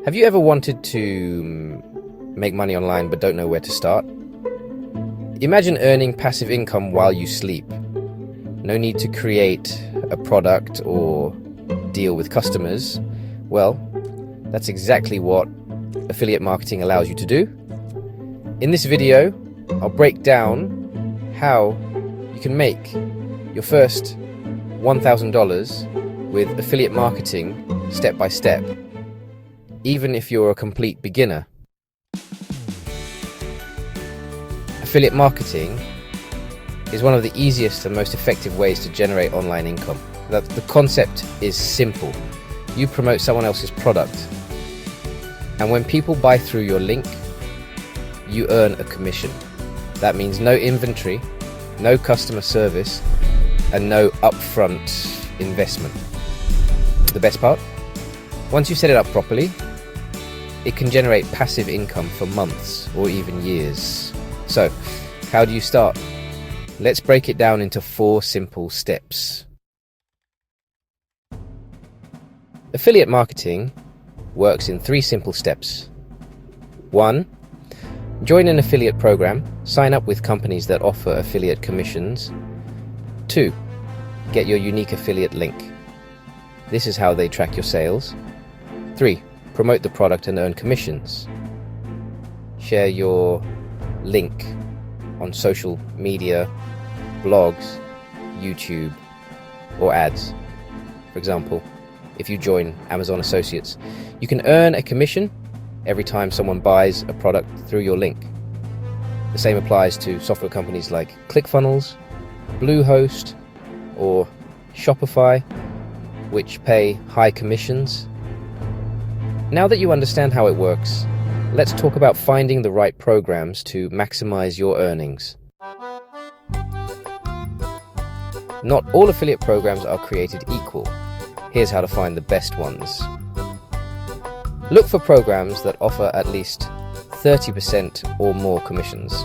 Have you ever wanted to make money online but don't know where to start? Imagine earning passive income while you sleep. No need to create a product or deal with customers. Well, that's exactly what affiliate marketing allows you to do. In this video, I'll break down how you can make your first $1,000 with affiliate marketing step by step, even if you're a complete beginner. Affiliate marketing is one of the easiest and most effective ways to generate online income. The concept is simple. You promote someone else's product, and when people buy through your link, you earn a commission. That means no inventory, no customer service, and no upfront investment. The best part? Once you set it up properly, it can generate passive income for months or even years. So, how do you start? Let's break it down into 4 simple steps. Affiliate marketing works in 3 simple steps. 1. Join an affiliate program. Sign up with companies that offer affiliate commissions. 2. Get your unique affiliate link. This is how they track your sales. 3. Promote the product and earn commissions. Share your link on social media, blogs, YouTube, or ads. For example, if you join Amazon Associates, you can earn a commission every time someone buys a product through your link. The same applies to software companies like ClickFunnels, Bluehost, or Shopify, which pay high commissions. Now that you understand how it works, let's talk about finding the right programs to maximize your earnings. Not all affiliate programs are created equal. Here's how to find the best ones. Look for programs that offer at least 30% or more commissions.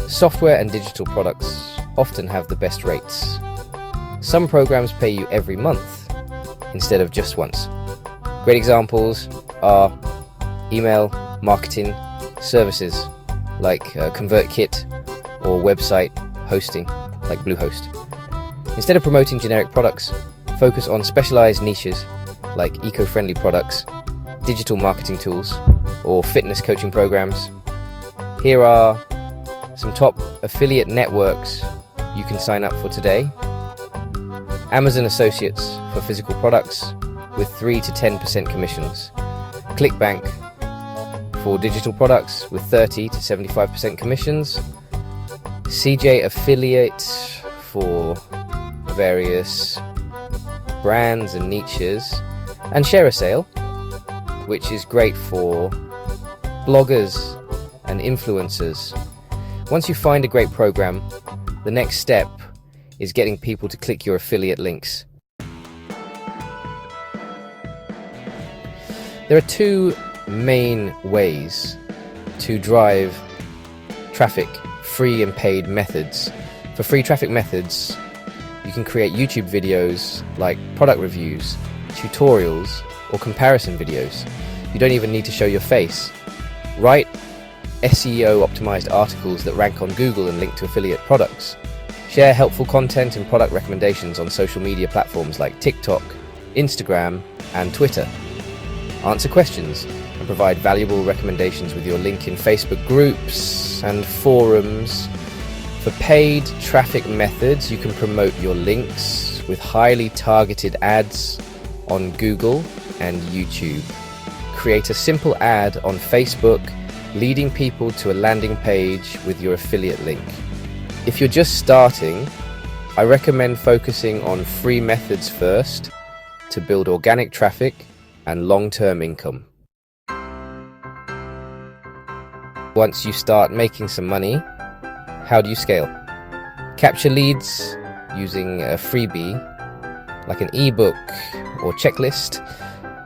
Software and digital products often have the best rates. Some programs pay you every month instead of just once. Great examples are email marketing services like ConvertKit or website hosting like Bluehost. Instead of promoting generic products, focus on specialized niches like eco-friendly products, digital marketing tools, or fitness coaching programs. Here are some top affiliate networks you can sign up for today. Amazon Associates for physical products with 3 to 10% commissions. ClickBank for digital products with 30 to 75% commissions. CJ Affiliate for various brands and niches, and ShareASale, which is great for bloggers and influencers. Once you find a great program, the next step is getting people to click your affiliate links. There are 2 main ways to drive traffic, free and paid methods. For free traffic methods, you can create YouTube videos like product reviews, tutorials, or comparison videos. You don't even need to show your face. Write SEO optimized articles that rank on Google and link to affiliate products. Share helpful content and product recommendations on social media platforms like TikTok, Instagram, and Twitter. Answer questions and provide valuable recommendations with your link in Facebook groups and forums. For paid traffic methods, you can promote your links with highly targeted ads on Google and YouTube. Create a simple ad on Facebook, leading people to a landing page with your affiliate link. If you're just starting, I recommend focusing on free methods first to build organic traffic and long-term income. Once you start making some money, how do you scale? Capture leads using a freebie like an ebook or checklist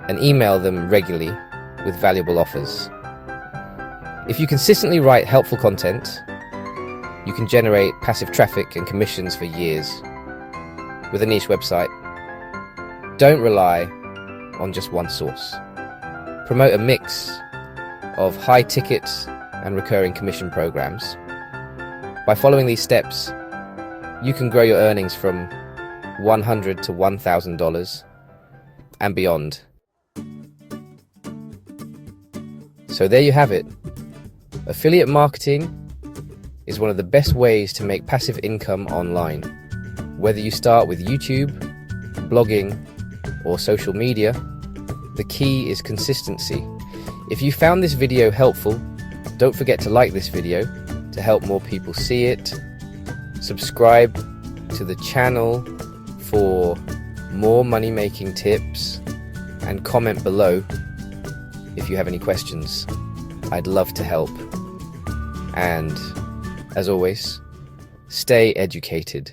and email them regularly with valuable offers. If you consistently write helpful content, you can generate passive traffic and commissions for years. With a niche website, don't rely on just one source. promote a mix of high tickets and recurring commission programs. By following these steps, you can grow your earnings from $100 to $1,000 and beyond. So there you have it. Affiliate marketing is one of the best ways to make passive income online. Whether you start with YouTube, blogging, or social media, the key is consistency. If you found this video helpful, don't forget to like this video to help more people see it. Subscribe to the channel for more money-making tips and comment below if you have any questions. I'd love to help. And as always, stay educated.